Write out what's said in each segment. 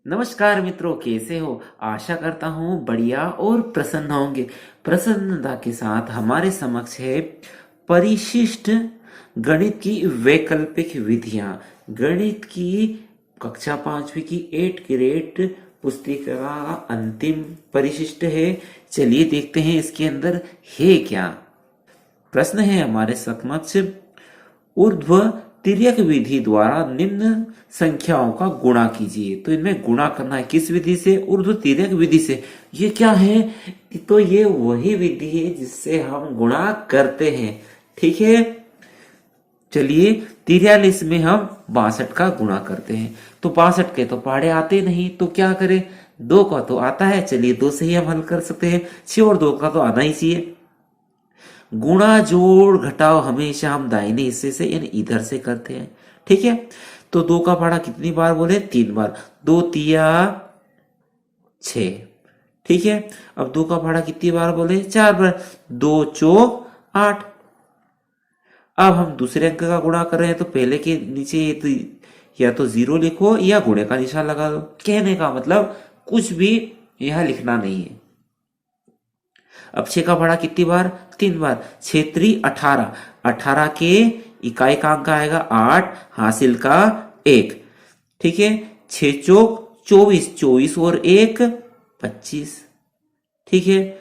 नमस्कार मित्रों, कैसे हो? आशा करता हूँ बढ़िया और प्रसन्न होंगे। प्रसन्नता के साथ हमारे समक्ष है परिशिष्ट गणित की वैकल्पिक विधियां। गणित की कक्षा 5वीं की 8 ग्रेड पुस्तिका का अंतिम परिशिष्ट है। चलिए देखते हैं इसके अंदर है क्या। प्रश्न है हमारे समक्ष, ऊर्ध्व तिर्यक विधि द्वारा निम्न संख्याओं का गुणा कीजिए। तो इनमें गुणा करना है किस विधि से? ऊर्ध्व तिर्यक विधि से। ये क्या है? तो ये वही विधि है जिससे हम गुणा करते हैं। ठीक है, चलिए 43 में हम 62 का गुणा करते हैं। तो 62 के तो पहाड़े आते नहीं, तो क्या करें? 2 का तो आता है, चलिए 2 से ही हम हल कर सकते हैं। 6 और 2 का तो आना ही चाहिए। गुणा जोड़ घटाव हमेशा हम दाहिने हिस्से से यानी इधर से करते हैं। ठीक है, तो 2 का पहाड़ा कितनी बार बोले? 3 बार। 2 तिया 6। ठीक है, अब 2 का पहाड़ा कितनी बार बोले? 4 बार। 2 चौक 8। अब हम दूसरे अंक का गुणा कर रहे हैं, तो पहले के नीचे तो या तो 0 लिखो या गुणे का निशान लगा दो। कहने का मतलब कुछ भी यहां लिखना नहीं है। अब 6 का पहाड़ा कितनी बार? 3 बार। 6 3 18। 18 के इकाई का अंक आएगा 8, हासिल का 1। ठीक है, 6 चौक 24। 24 और 1 25। ठीक है,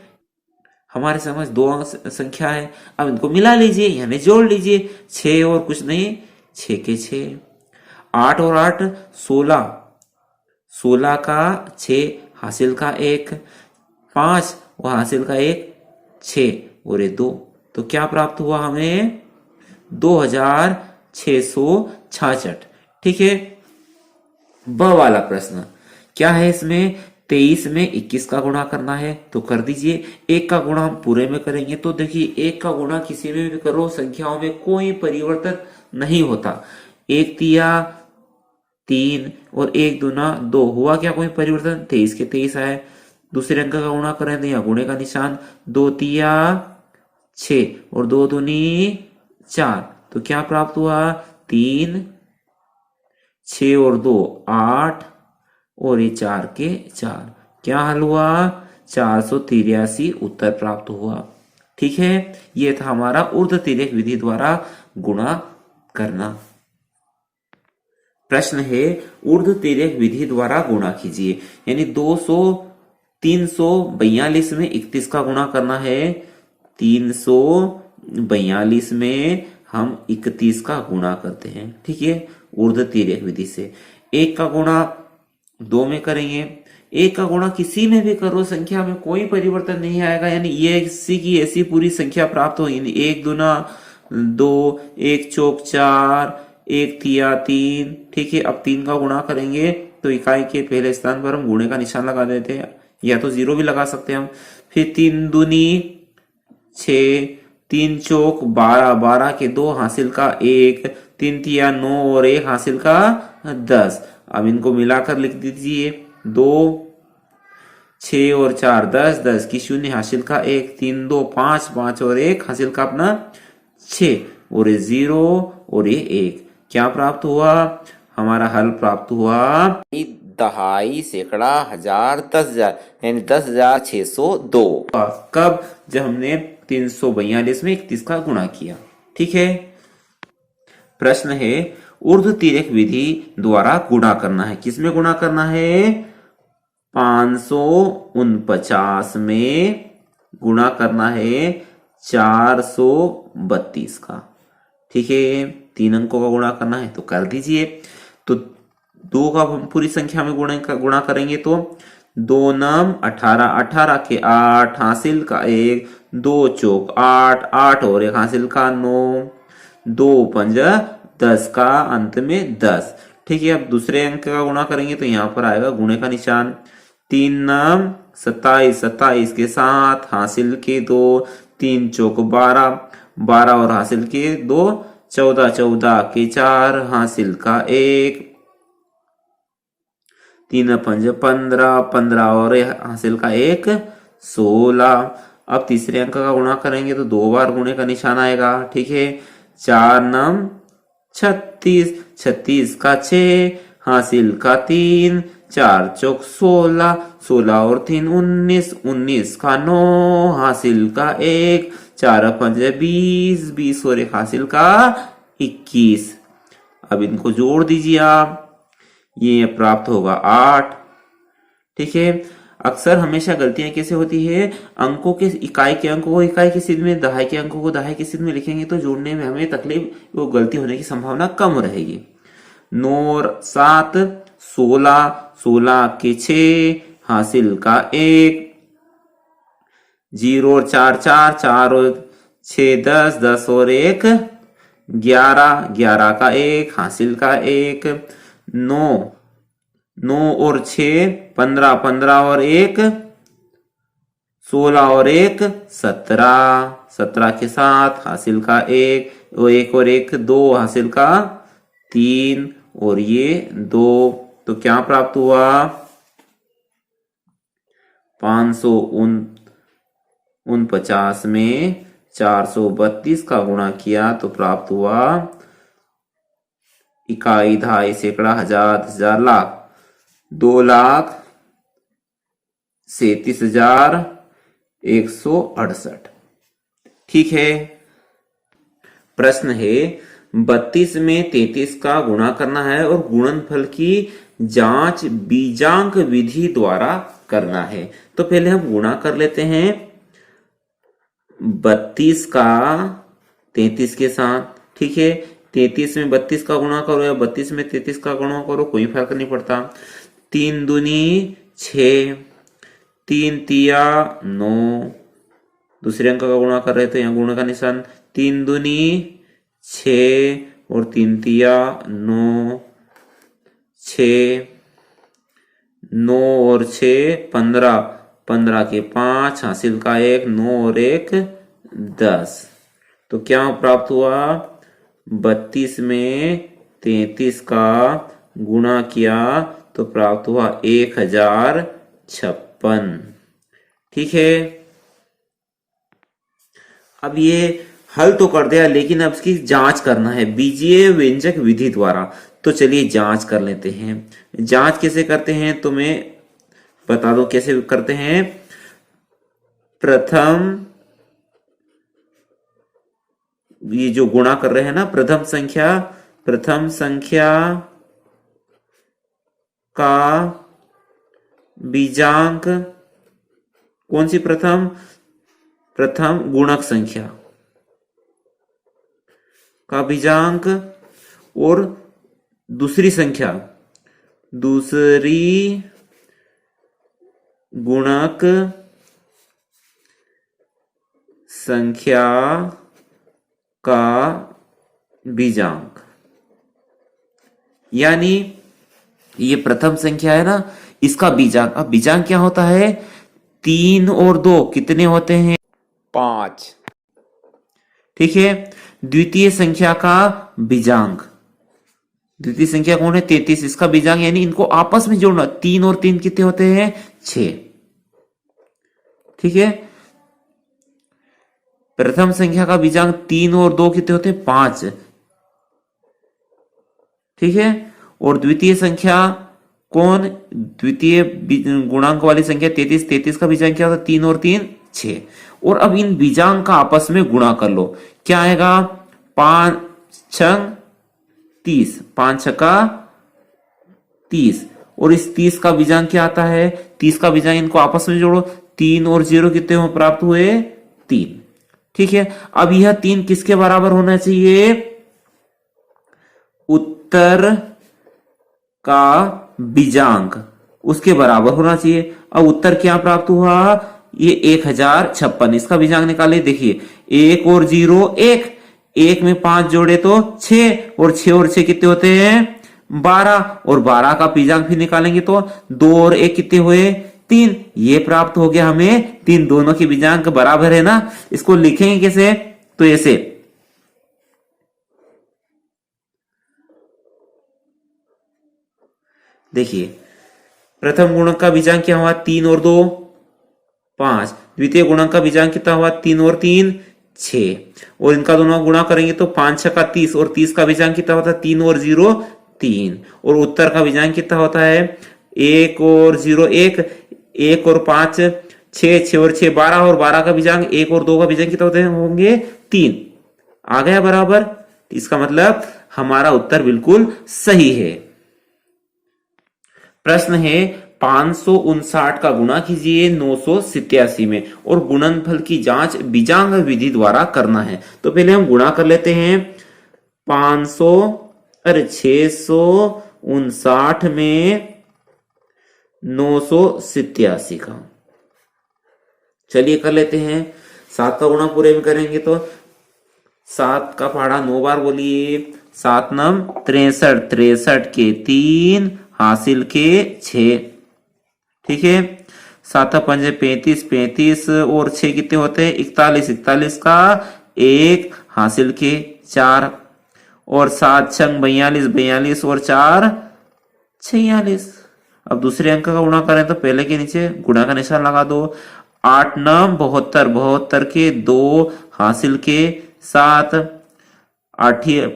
हमारे समझ दो अंक संख्या है। अब इनको मिला लीजिए यानी जोड़ लीजिए। 6 और कुछ नहीं, 6 के 6। 8 और 8 16। 16 का 6, हासिल का 1। 5 और हासिल का 1, 6 और 2। तो क्या प्राप्त हुआ हमें? 2666। ठीक है, ब वाला प्रश्न क्या है? इसमें 23 में 21 का गुणा करना है, तो कर दीजिए। 1 का गुणा हम पूरे में करेंगे, तो देखिए 1 का गुणा किसी में भी करो, संख्याओं में कोई परिवर्तन नहीं होता। 1 तिया 3 और 1 दूना 2, हुआ क्या कोई परिवर्तन? 23 के 23 आए। दूसरे अंक का गुणा करें तो यहाँ गुणे का निशान। 2 तिया 6 और 2 दूनी 4, तो क्या प्राप्त हुआ? 3, 6 और 2 8 और ये 4 के 4। क्या हल हुआ? 483 उत्तर प्राप्त हुआ। ठीक है, ये था हमारा ऊर्ध्व तिर्यक विधि द्वारा गुणा करना। प्रश्न है, ऊर्ध्व तिर्यक विधि द्वारा गुणा कीजिए। यानी 342 में 31 का गुणा करना है। 342 में हम 31 का गुणा करते हैं। ठीक है, ऊर्ध्व तिर्यक विधि से। 1 का गुणा 2 में करेंगे। 1 का गुणा किसी में भी करो, संख्या में कोई परिवर्तन नहीं आएगा। यानी ये इसी की ऐसी पूरी संख्या प्राप्त हो। यानी 1 दूना 2, 1 चौक 4, 1 तिया 3। ठीक है, अब 3 का गुणा करेंगे तो इकाई के पहले स्थान पर हम गुणे का निशान लगा देते हैं, या तो 0 भी लगा सकते हैं हम। फिर 3 दूनी 6, 3 चौक 12, 12 के 2, हासिल का 1। 3 तिया 9 और 1, हासिल का 10। अब इनको मिलाकर लिख दीजिए। 2 6 और 4 10, 10 की 0, हासिल का 1। 3 2 5, 5 और 1, हासिल का अपना 6 और ये 0 और ये 1। क्या प्राप्त हुआ? हमारा हल प्राप्त हुआ दहाई, सैकड़ा, हजार, 10,000, यानी 10,602। कब? जब हमने 342 में 31 का गुणा किया। ठीक है, प्रश्न है, ऊर्ध्व तिर्यक विधि द्वारा गुणा करना है। किसमें गुणा करना है? 549 में गुणा करना है 432 का। ठीक है, 3 अंकों का गुणा करना है, तो कर दीजिए। तो 2 का हम पूरी संख्या में गुणा करेंगे, तो 2 नम 18, 18 के 8, हासिल का 1। 2 चौक 8, 8 और 1, हासिल का 9। 2 पंज 10 का अंत में 10। ठीक है, अब दूसरे अंक का गुणा करेंगे तो यहाँ पर आएगा गुणे का निशान। 3 नम 27, 27 के 7, हासिल के 2। 3 चौक 12, 12 और हासिल के 2, 14, 14 के 4, हासिल का 1। 3 पंज 15, 15 और हासिल का 1, 16। अब तीसरे अंक का गुणा करेंगे तो 2 बार गुणे का निशान आएगा। ठीक है, 4 नम 36, 36 का 6, हासिल का 3। 4 चौक 16, 16 और 3 19, 19 का 9 हासिल का 1, 4 5 20, 20 और 1 हासिल का 21। अब इनको जोड़ दीजिए आप, ये प्राप्त होगा 8। ठीक है। अक्सर हमेशा गलतियां कैसे होती है, अंकों के इकाई के अंकों को इकाई की सीध में, दहाई के अंकों को दहाई की सीध में लिखेंगे तो जोड़ने में हमें तकलीफ, वो गलती होने की संभावना कम रहेगी। 9 और 7 16, 16 के 6 हासिल का 1, 0 और 4 4, 4 और 6 10, 10 और 1 11, 11 का 1 हासिल का 1, 9, 9 और 6 15, 15 और 1 16 और 1 17, 17 के 7 हासिल का 1, 1 और 1 2 हासिल का 3 और ये 2। तो क्या प्राप्त हुआ, 549 में 432 का गुणा किया तो प्राप्त हुआ इकाई, दहाई, सैकड़ा, हजार, हजार, लाख, 2,37,168। ठीक है। प्रश्न है 32 में 33 का गुणा करना है और गुणनफल की जांच बीजांक विधि द्वारा करना है। तो पहले हम गुणा कर लेते हैं 32 का 33 के साथ। ठीक है। 33 में 32 का गुणा करो या 32 में 33 का गुणा करो, कोई फर्क नहीं पड़ता। 3 दूनी 6, 3 तिया 9, दूसरे अंक का गुणा कर रहे थे, यहाँ गुणा का निशान, 3 दूनी 6 और 3 तिया 9, 6, 9 और 6 15, 15 के 5 हासिल का 1, 9 और 1 10। तो क्या प्राप्त हुआ, 32 में 33 का गुणा किया तो प्राप्त हुआ 1056। ठीक है। अब ये हल तो कर दिया, लेकिन अब इसकी जांच करना है बीजीय व्यंजक विधि द्वारा। तो चलिए जांच कर लेते हैं। जांच कैसे करते हैं तो मैं बता दो कैसे करते हैं। प्रथम, ये जो गुणा कर रहे हैं ना, प्रथम संख्या का बीजांक, कौन सी प्रथम गुणक संख्या का बीजांक और दूसरी गुणक संख्या का बीजांक, यानी ये प्रथम संख्या है ना, इसका बीजांक। अब बीजांक क्या होता है, 3 और 2 कितने होते हैं, 5। ठीक है। द्वितीय संख्या का बीजांक, द्वितीय संख्या कौन है, 33, इसका बीजांक, यानी इनको आपस में जोड़ना, 3 और 3 कितने होते हैं, 6। ठीक है। प्रथम संख्या का बीजांक 3 और 2 कितने होते हैं, 5। ठीक है। और द्वितीय संख्या कौन, द्वितीय गुणांक वाली संख्या 33, 33 का बीजांक क्या होता है, 3 और 3 6। और अब इन बीजांक का आपस में गुणा कर लो, क्या आएगा, 5 6 30, 5 6 का 30। और इस 30 का बीजांक क्या आता है, 30 का बीजांक, इनको आपस में जोड़ो, 3 और 0 कितने हो प्राप्त हुए, 3। ठीक है। अब यह 3 किसके बराबर होना चाहिए, उत्तर का बीजांक उसके बराबर होना चाहिए। अब उत्तर क्या प्राप्त हुआ, ये 1056, इसका बीजांक निकाले। देखिए 1 और 0 1, 1 में 5 जोड़े तो 6, और 6 कितने होते हैं, 12, और 12 का बीजांक भी निकालेंगे तो 2 और 1 कितने हुए, 3। ये प्राप्त हो गया हमें 3, दोनों के बीजांक बराबर है ना। इसको लिखेंगे कैसे, तो ऐसे, देखिए प्रथम गुणक का बीजांक क्या हुआ, 3 और 2 5। द्वितीय गुणक का बीजांक कितना हुआ, 3 और 3 6। और इनका दोनों गुणा करेंगे तो 5 6 का 30, और 30 का बीजांक कितना होता है, 3 और 0 3। और उत्तर का बीजांक कितना होता है, एक और 0 1, 1 और 5 6, 6 और 6 12, और 12 का बीजांक 1 और 2 का बीजांक कितना होते हैं होंगे 3। आ गया बराबर। इसका मतलब हमारा उत्तर बिल्कुल सही है। प्रश्न है 559 का गुणा कीजिए 987 में और गुणनफल की जांच बीजांग विधि द्वारा करना है। तो पहले हम गुणा कर लेते हैं 659 में 987 का। चलिए कर लेते हैं। 7 का गुणा पूरे में करेंगे तो 7 का पहाड़ा 9 बार बोलिए। 7 नम 63, 63 के 3 हासिल के 6। ठीक है। 7 पंजे 35, 35 और 6 कितने होते हैं 41, 41 का 1 हासिल के 4 और 7 छंग 42, 42 और 4 46। अब दूसरे अंक का गुणा करें तो पहले के नीचे गुणा का निशान लगा दो। 8 9 72, 72 के 2 हासिल के 7, 8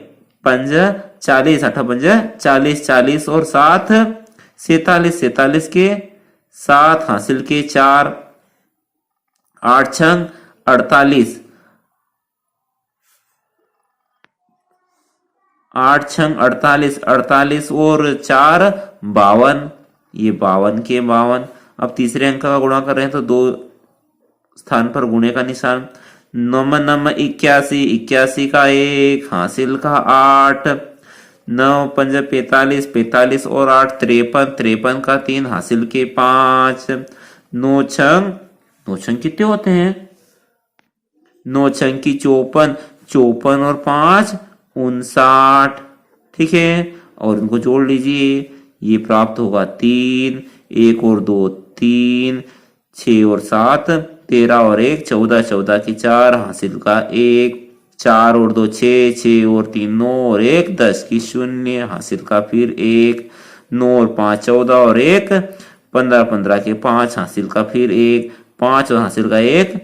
पंज 40, 8 पंज 40, 40 और 7 47, 47 के 7 हासिल के 4, 8 छंग 48, 8 छंग 48, 48 और 4 52, ये 52 के 52। अब तीसरे अंक का गुणा कर रहे हैं तो 2 स्थान पर गुणे का निशान। 9 9 81, 81 का 1 हासिल का 8, 9 पंज 45, 45 और 8 53, 53 का 3 हासिल के 5, 9 छंग कितने होते हैं 9 छंग की 54, 54 और 5 59। ठीक है। और इनको जोड़ लीजिए, ये प्राप्त होगा 3, 1 और 2 3, 6 और 7 13 और 1 14, 14 की 4 हासिल का 1, 4 और 2 6, 6 और 3 9 और 1 10 की 0 हासिल का फिर 1, 9 और 5 14 और 1 15, 15 के 5 हासिल का फिर 1, 5 और हासिल का 1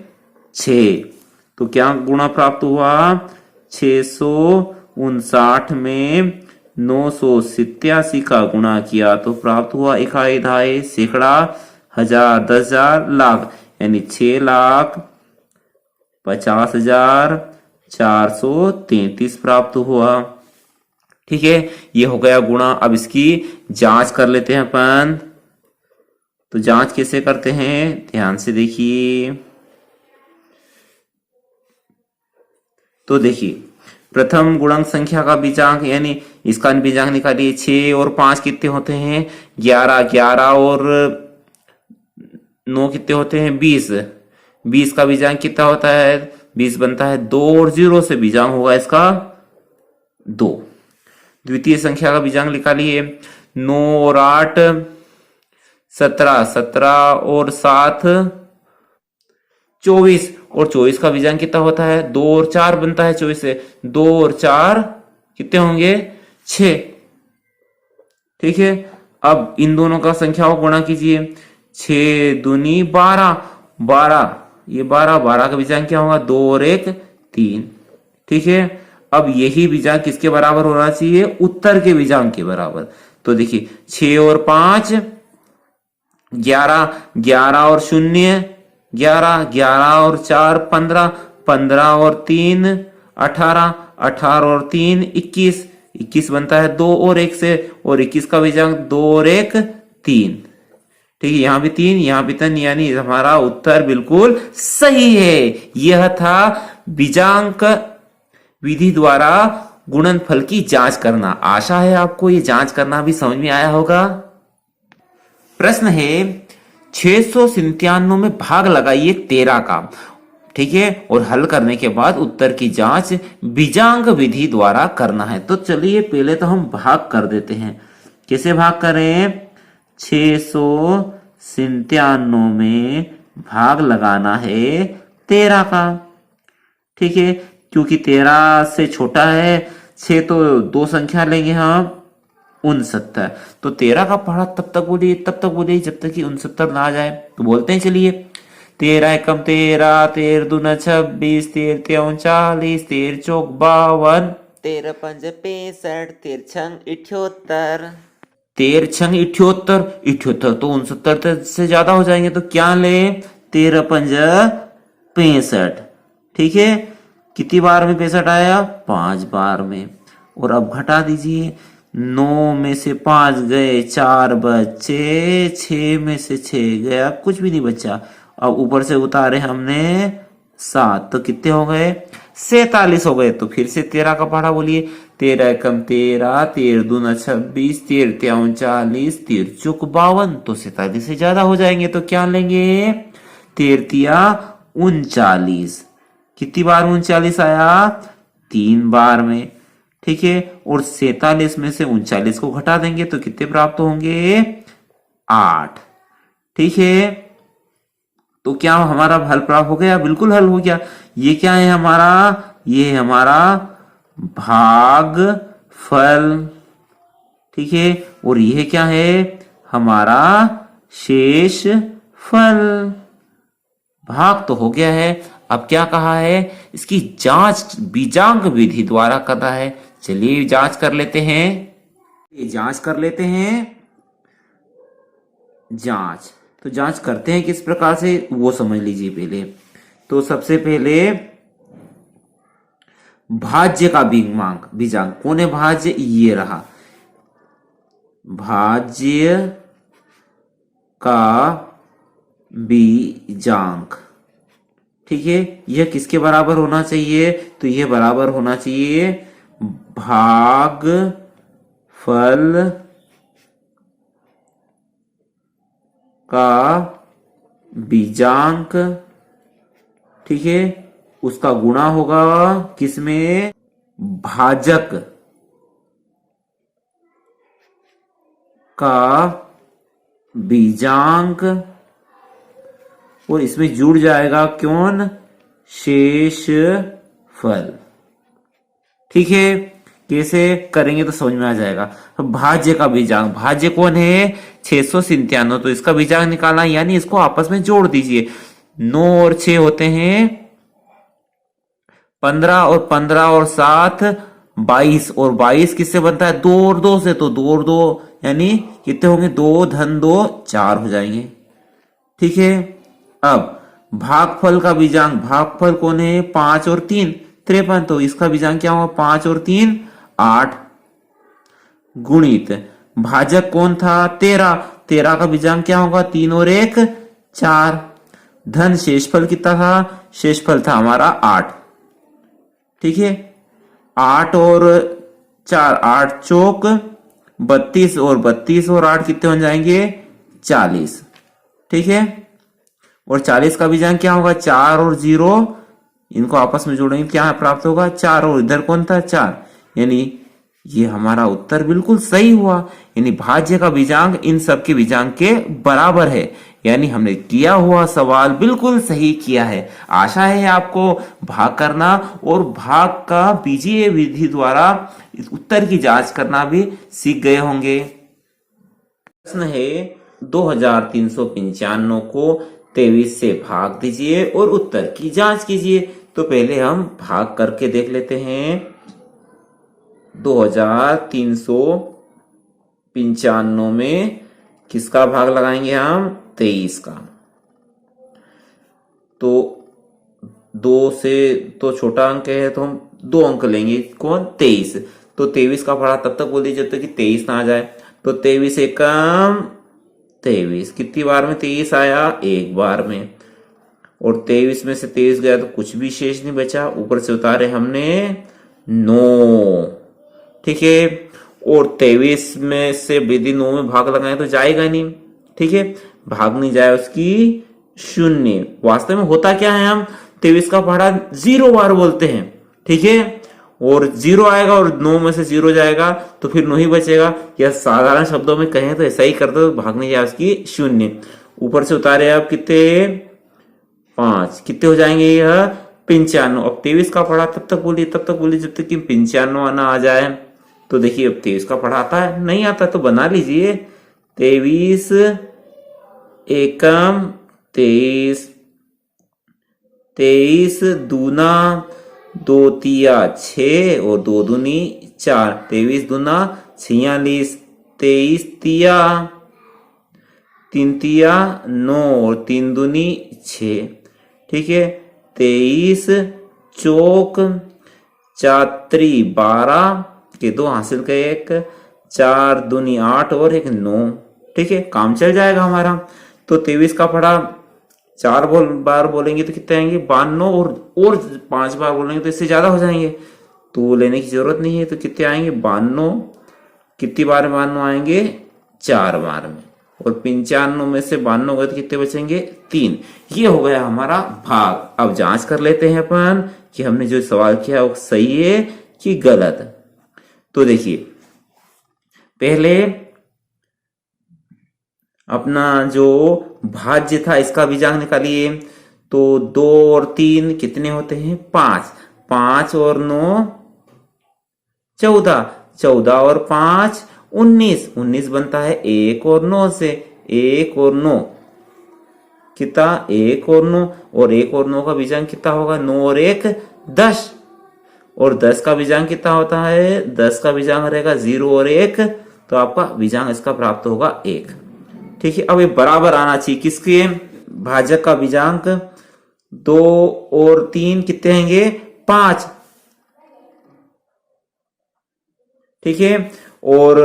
6। तो क्या गुणा प्राप्त हुआ 659 में 987 का गुणा किया तो प्राप्त हुआ इकाई, दहाई, सैकड़ा, हजार, 10,000, लाख, यानी 6,50,433 प्राप्त हुआ। ठीक है। ये हो गया गुणा। अब इसकी जांच कर लेते हैं अपन। तो जांच कैसे करते हैं ध्यान से देखिए। तो देखिए प्रथम गुणक संख्या का बीजांक यानी इसका बीजांक निकालिए। 6 और 5 कितने होते हैं 11, 11 और 9 कितने होते हैं 20, 20 का बीजांक कितना होता है 20 बनता है 2 और 0 से बीजांक होगा इसका 2। द्वितीय संख्या का बीजांक निकालिए। 9 और 8 17, 17 और 7 24 और 24 का बीजांक कितना होता है 2 और 4 बनता है 24 से, 2 और 4 कितने होंगे 6। ठीक है। अब इन दोनों का संख्याओं को गुणा कीजिए। 6 दूनी 12, 12 ये 12, 12 का बीजांक क्या होगा 2 और 1 3। ठीक है। अब यही बीजांक किसके बराबर होना चाहिए उत्तर के बीजांक के बराबर। तो देखिए 6 और 5 11, 11 और 0 11, 11 और 4 15, 15 और 3 18, 18 और 3 21, 21 बनता है 2 और 1 से, और 21 का बीजांक 2 और 1 3। ठीक है। यहाँ भी 3 यहाँ भी 3, यानी हमारा उत्तर बिल्कुल सही है। यह था बीजांक विधि द्वारा गुणनफल की जांच करना। आशा है आपको ये जांच करना भी समझ में आया होगा। प्रश्न है 697 में भाग लगाइए 13 का। ठीक है। और हल करने के बाद उत्तर की जांच बीजांक विधि द्वारा करना है। तो चलिए पहले तो हम भाग कर देते हैं। कैसे भाग करें 697 में भाग लगाना है 13 का। ठीक है। क्योंकि 13 से छोटा है 6 तो 2 संख्या लेंगे हम 69। तो 13 का पढ़ा तब तक बोलिए जब तक कि 69 ना आ जाए। तो बोलते हैं चलिए 13 एकम 13, 13 दूना 26, 13 त्यों 40, 13 चौक 52, 13 पंज 65, 13 छंग 78। 13 छंग 78, 78 तो 69 से ज्यादा हो जाएंगे, तो क्या ले 13 पंज 65। ठीक है, कितनी बार में 65 आया? 5 बार में। और अब घटा दीजिए, 9 में से 5 गए, 4 बचे, 6 में से 6 गया, कुछ भी नहीं बचा। अब ऊपर से उतारे हमने 7, तो कितने हो गए? 47 हो गए। तो फिर से 13 का पढ़ा बोलिए। 13 एकम 13, 13 दूना 26, 13 तिया 39, 13 चौक 52, तो 47 से ज्यादा हो जाएंगे, तो क्या लेंगे? 13 तिया 39। कितनी बार 39 आया? 3 बार में। ठीक है, और 47 में से 39 को घटा देंगे तो कितने प्राप्त होंगे? 8। ठीक है, तो क्या हमारा हल प्राप्त हो गया? बिल्कुल हल हो गया। ये क्या है हमारा? ये है हमारा भागफल। ठीक है, और यह क्या है? हमारा शेषफल। भाग तो हो गया है, अब क्या कहा है? इसकी जांच बीजांक विधि द्वारा करना है। चलिए जांच कर लेते हैं। ये जांच कर लेते हैं। जांच तो जांच करते हैं किस प्रकार से, वो समझ लीजिए पहले। तो सबसे पहले भाज्य का बीजांक कौन है? भाज्य ये रहा, भाज्य का बीजांक। ठीक है, यह किसके बराबर होना चाहिए? तो यह बराबर होना चाहिए भागफल का बीजांक। ठीक है, उसका गुणा होगा किसमें? भाजक का बीजांक, और इसमें जुड़ जाएगा कौन? शेषफल। ठीक है, कैसे करेंगे तो समझ में आ जाएगा। तो भाज्य का बीजांक, भाज्य कौन है? 697, तो इसका बीजांक निकालना, यानी इसको आपस में जोड़ दीजिए। 9 और 6 होते हैं 15, और 15 और 7 22, और 22 किससे बनता है? 2 और 2 से, तो 2 और 2 यानी कितने होंगे? 2 धन 2 4 हो जाएंगे। ठीक है, अब भागफल का बीजांक, भागफल कौन है? 5 और 3 53, तो इसका बीजांक क्या होगा? 5 और 3 8, गुणित भाजक कौन था? 13, 13 का बीजांक क्या होगा? 3 और 1 4, धन शेषफल कितना था? शेषफल था हमारा 8। ठीक है, 8 और 4 8 चौक 32, और 32 और 8 कितने हो जाएंगे? 40। ठीक है, और 40 का बीजांक क्या होगा? 4 और 0, इनको आपस में जोड़ेंगे, क्या प्राप्त होगा? 4, और इधर कौन था? 4, यानी ये हमारा उत्तर बिल्कुल सही हुआ। यानी भाज्य का बीजांक इन सब के बीजांक के बराबर है, यानी हमने किया हुआ सवाल बिल्कुल सही किया है। आशा है आपको भाग करना और भाग का बीजीय विधि द्वारा उत्तर की जांच करना भी सीख गए होंगे। प्रश्न है 2395 को 23 से भाग दीजिए और उत्तर की जांच कीजिए। तो पहले हम भाग करके देख लेते हैं। 2395 में किसका भाग लगाएंगे हम? 23 का। तो 2 से तो छोटा अंक है, तो हम 2 अंक लेंगे। कौन? 23। तो 23 का पढ़ा तब तक बोल दीजिए जब तक कि 23 ना आ जाए। तो 23 एकम 23, कितनी बार में 23 आया? 1 बार में। और 23 में से 23 गया तो कुछ भी शेष नहीं बचा, ऊपर से उतारे हमने 9। ठीक है, और 23 में से यदि 9 में भाग लगाए तो जाएगा नहीं। ठीक है, भाग नहीं जाए उसकी 0। वास्तव में होता क्या है? हम 23 का पढ़ा 0 बार बोलते हैं। ठीक है, और 0 आएगा और 9 में से 0 जाएगा तो फिर 9 ही बचेगा, या साधारण शब्दों में कहें तो ऐसा ही कर दो, भाग नहीं जाए उसकी 0। ऊपर से उतारे आप कितने? 5, कितने हो जाएंगे? यह 95। अब 23 का पढ़ा तब तक बोलिए जब तक कि 95 ना आ जाए। तो देखिए अब 23 का पढ़ा आता है, नहीं आता तो बना लीजिए। 23 एकम 23, 23 दूना 2 तिया 6 और 2 दूनी 4, 23 दूना 46, 23 तिया, 3 तिया 9 और 3 दूनी 6। ठीक है, 23 चौक 4 12 के 2 हासिल के 1, 4 दूनी 8 और 1 9। ठीक है, काम चल जाएगा हमारा। तो 23 का पढ़ा 4 बार बोलेंगे तो कितने आएंगे 52, और 5 बार बोलेंगे तो इससे ज्यादा हो जाएंगे, तो लेने की जरूरत नहीं है। तो कितने आएंगे 52, कितनी बार 52 आएंगे 4 बार में, और 95 में से 92 गए तो कितने बचेंगे 3। ये हो गया हमारा भाग। अब जांच कर लेते हैं अपन कि हमने जो सवाल किया वो सही है कि गलत। तो देखिए, पहले अपना जो भाज्य था इसका बीजांक निकालिए। तो 2 और 3 कितने होते हैं 5, 5 और 9 14, 14 और 5 19, 19 बनता है 1 और 9 से, 1 और 9 कितना 1 और 9, और 1 और 9 का बीजांक कितना होगा 9 और 1 10, और 10 का बीजांक कितना होता है 10 का बीजांक रहेगा 0 और 1, तो आपका बीजांक इसका प्राप्त होगा 1। ठीक है, अब ये बराबर आना चाहिए किसके भाजक का बीजांक 2 और 3 कितने होंगे 5। ठीक है, और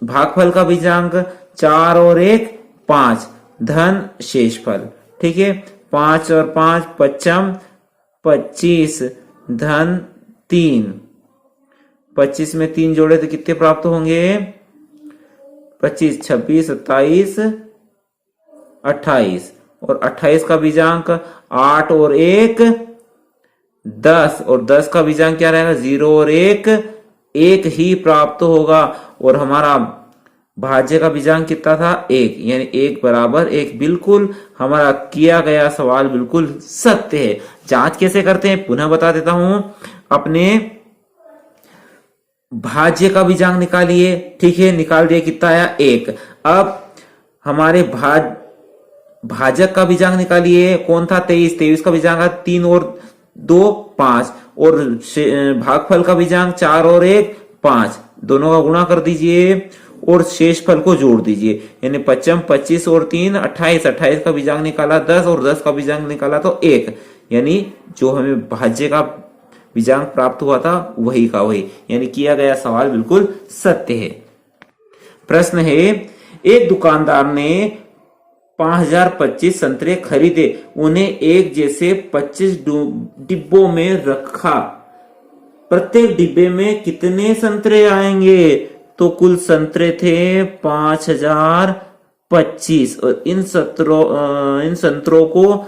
भागफल का बीजांक 4 और 1 5, धन शेषफल। ठीक है, 5 और 5 55, 25 धन 3, 25 में 3 जोड़े तो कितने प्राप्त होंगे 25, 26, 27, 28, और 28 का बीजांक 8 और 1 10, और 10 का बीजांक क्या रहेगा 0 और 1 1 ही प्राप्त होगा, और हमारा भाज्य का बीजांक कितना था 1, यानी 1 बराबर 1। बिल्कुल हमारा किया गया सवाल बिल्कुल सत्य है। जांच कैसे करते हैं पुनः बता देता हूं। अपने भाज्य का बीजांक निकालिए। ठीक है, निकाल दिया, कितना आया 1। अब हमारे भाजक का बीजांक निकालिए, कौन था 23, 23 का बीजांक 3 और 2 5, और भागफल का बीजांक 4 और 1 5, दोनों का गुणा कर दीजिए और शेषफल को जोड़ दीजिए, यानी 55, 25 और 3 28, 28 का बीजांक निकाला 10, और 10 का बीजांक निकाला तो 1, यानी जो हमें भाज्य का बीजांक प्राप्त हुआ था वही का वही, यानी किया गया सवाल बिल्कुल सत्य है। प्रश्न है, एक दुकानदार ने 5025 संतरे खरीदे, उन्हें एक जैसे 25 डिब्बों में रखा, प्रत्येक डिब्बे में कितने संतरे आएंगे? तो कुल संतरे थे 5025, और इन संतरों को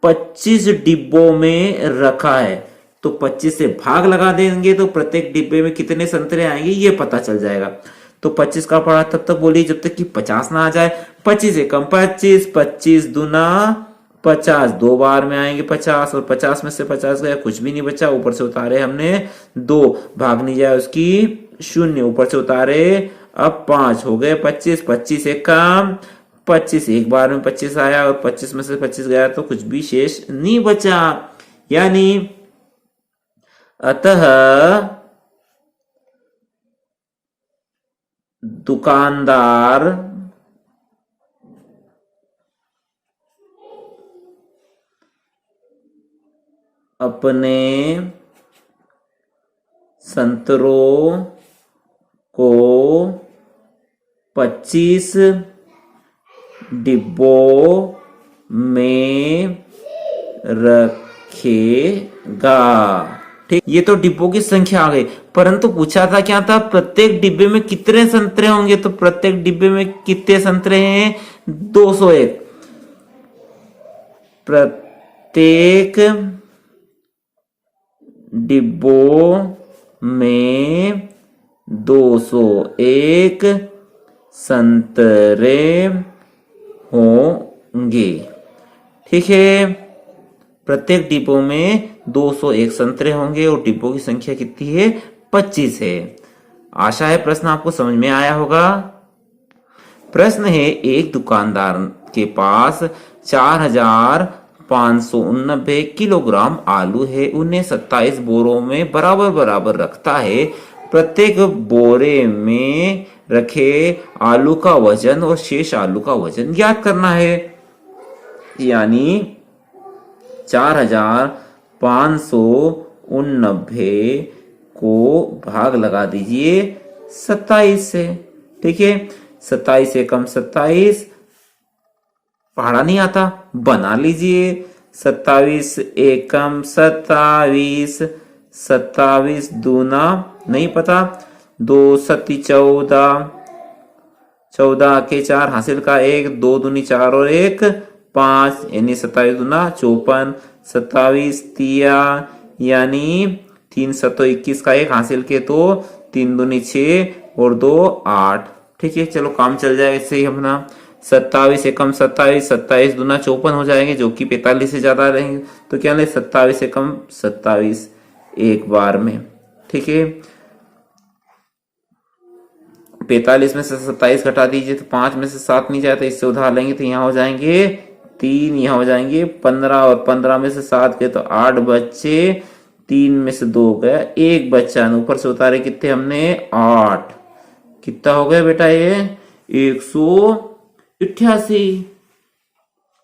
25 डिब्बों में रखा है। तो 25 से भाग लगा देंगे तो प्रत्येक डिब्बे में कितने संतरे आएंगे ये पता चल जाएगा। तो 25 का पढ़ा तब तक बोलिए जब तक कि 50 ना आ जाए। 25 एकम 25, 25 दूना 50, 2 बार में आएंगे 50, और 50 में से 50 गया, कुछ भी नहीं बचा, ऊपर से उतारे हमने 2, भाग नहीं जाए उसकी 0, ऊपर से उतारे अब 5, हो गए 25, 25 एकम 25, एक बार में 25 आया, और 25 में से 25 गया तो कुछ भी शेष नहीं बचा। यानी अतः दुकानदार अपने संतरों को 25 डिब्बों में रखेगा। ठीक, ये तो डिब्बों की संख्या आ गई, परंतु पूछा था क्या था, प्रत्येक डिब्बे में कितने संतरे होंगे? तो प्रत्येक डिब्बे में कितने संतरे हैं? 201। प्रत्येक डिब्बों में 201 संतरे होंगे। ठीक है, प्रत्येक डिब्बों में 201 संतरे होंगे, और डिब्बों की संख्या कितनी है? 25 है। आशा है प्रश्न आपको समझ में आया होगा। प्रश्न है, एक दुकानदार के पास 4589 किलोग्राम आलू है, उन्हें 27 बोरों में बराबर बराबर रखता है, प्रत्येक बोरे में रखे आलू का वजन और शेष आलू का वजन ज्ञात करना है। यानी 4589 को भाग लगा दीजिए 27 से। ठीक है, 27 एकम 27, पहाड़ा नहीं आता, बना लीजिए। 27 एकम 27, 27 दूना नहीं पता, 2 सती 14, 14 के 4 हासिल का 1, 2 दूनी 4 और 1 5, यानी 27 दूना 54, 27 तिया यानी 3 सतो 21 का 1 हासिल के 2, 3 दूनी 6 और 2 8। ठीक है, चलो काम चल जाएगा इससे ही अपना। 27 एकम 27, 27 दूना 54 हो जाएंगे, जो कि 45 से ज्यादा रहेंगे। तो क्या ले 27 एकम 27 एक बार में। ठीक है, 45 में से 27 घटा दीजिए तो 5 में से 7 नहीं जाए तो इससे उधार लेंगे तो यहाँ हो जाएंगे 3, यहाँ हो जाएंगे 15 और 15 में से 7 गए तो 8 बच्चे, 3 में से 2 गया, 1 बच्चा, ऊपर से उतारे कितने हमने 8। कितना हो गया बेटा ये 188।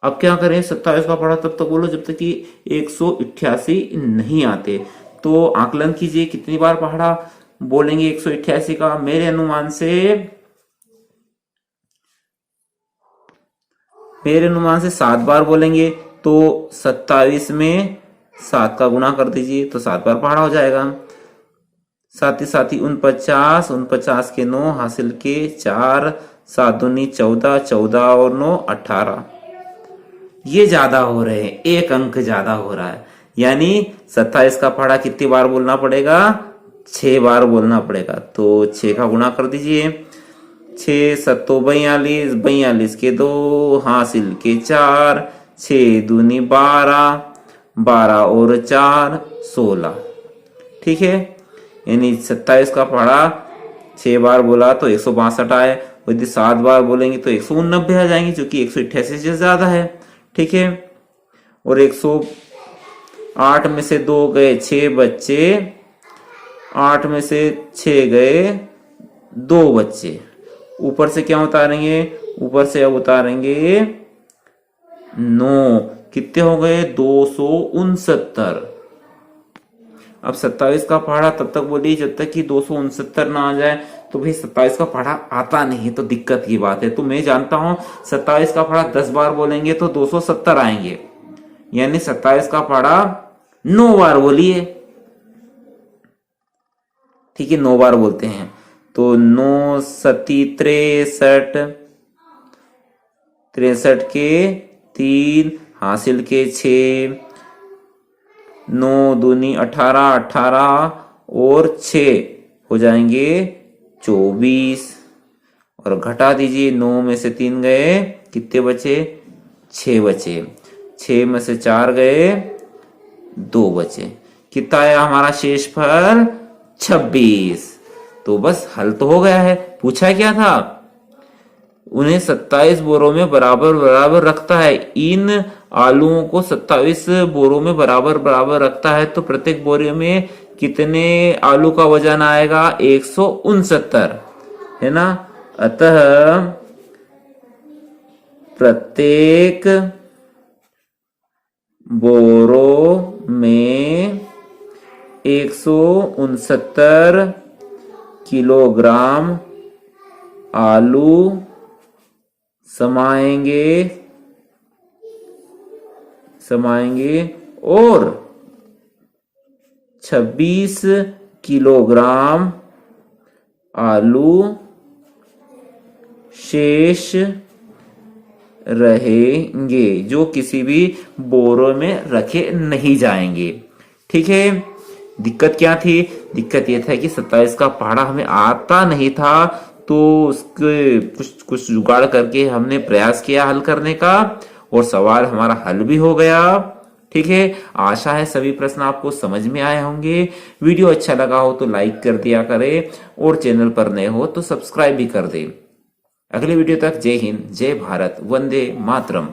अब क्या करें, 27 का पढ़ा तब तक बोलो जब तक कि 188 नहीं आते। तो आकलन कीजिए कितनी बार पढ़ा बोलेंगे 188 का। मेरे अनुमान से 7 बार बोलेंगे तो 27 में 7 का गुणा कर दीजिए तो 7 बार पढ़ा हो जाएगा। साथ ही 49, 49 के 9 हासिल के 4, 7 दूनी 14, 14 और 9 18। ये ज्यादा हो रहे हैं, एक अंक ज्यादा हो रहा है। यानी 27 का पढ़ा कितनी बार बोलना पड़ेगा, 6 बार बोलना पड़ेगा। तो 6 का गुणा कर दीजिए, 6 सत्तो 42, 42 के 2 हासिल के 4, 6 दूनी 12, 12 और 4 16। ठीक है, यानी 27 का पढ़ा 6 बार बोला तो 162 आए, यदि 7 बार बोलेंगे तो 189 आ जाएंगे, जो कि 188 से ज्यादा है। ठीक है, और 108 में से 2 गए 6 बच्चे, 8 में से 6 गए 2 बच्चे। ऊपर से क्या उतारेंगे, ऊपर से अब उतारेंगे 9, कितने हो गए 269। अब 27 का पढ़ा तब तक बोलिए जब तक कि 269 ना आ जाए। तो भाई 27 का पढ़ा आता नहीं तो दिक्कत की बात है। तो मैं जानता हूं 27 का पढ़ा 10 बार बोलेंगे तो 270 आएंगे, यानी 27 का पढ़ा 9 बार बोलिए। ठीक है, 9 बार बोलते हैं तो 9 सती 63, 63 के 3 हासिल के 6, 9 दूनी 18, 18 और 6 हो जाएंगे 24। और घटा दीजिए, 9 में से 3 गए, कितने बचे 6 बचे, 6 में से 4 गए 2 बचे। कितना आया हमारा शेषफल 26। तो बस हल तो हो गया है। पूछा क्या था, उन्हें 27 बोरों में बराबर बराबर रखता है। इन आलूओं को 27 बोरों में बराबर बराबर रखता है तो प्रत्येक बोरे में कितने आलू का वजन आएगा 169, है ना। अतः प्रत्येक बोरों में 169 किलोग्राम आलू समाएंगे और 26 किलोग्राम आलू शेष रहेंगे, जो किसी भी बोरों में रखे नहीं जाएंगे। ठीक है, दिक्कत क्या थी, दिक्कत यह था कि 27 का पहाड़ा हमें आता नहीं था, तो उसके कुछ जुगाड़ करके हमने प्रयास किया हल करने का और सवाल हमारा हल भी हो गया। ठीक है, आशा है सभी प्रश्न आपको समझ में आए होंगे। वीडियो अच्छा लगा हो तो लाइक कर दिया करें और चैनल पर नए हो तो सब्सक्राइब भी कर दें। अगले वीडियो तक जय हिंद, जय भारत, वंदे मातरम।